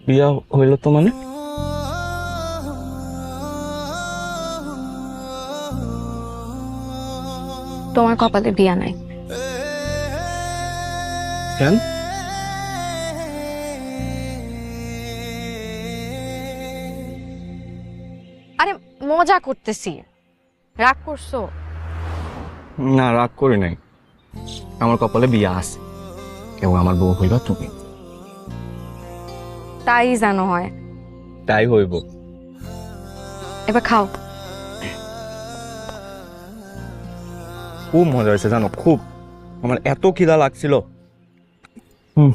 বিয়া হইল তো মানে? তোমার কপালে বিয়া নাই। কেন? আরে মজা করতেছি, রাগ করছো? না, রাগ করি নাই। আমার কপালে বিয়া আছে, এবং আমার বউ হইবা তুমি। তাই জানো হয়। তাই হইব। এবার খাও। খুব মজা হয়েছে জানো, খুব। আমার এত খিদা লাগছিল। হুম।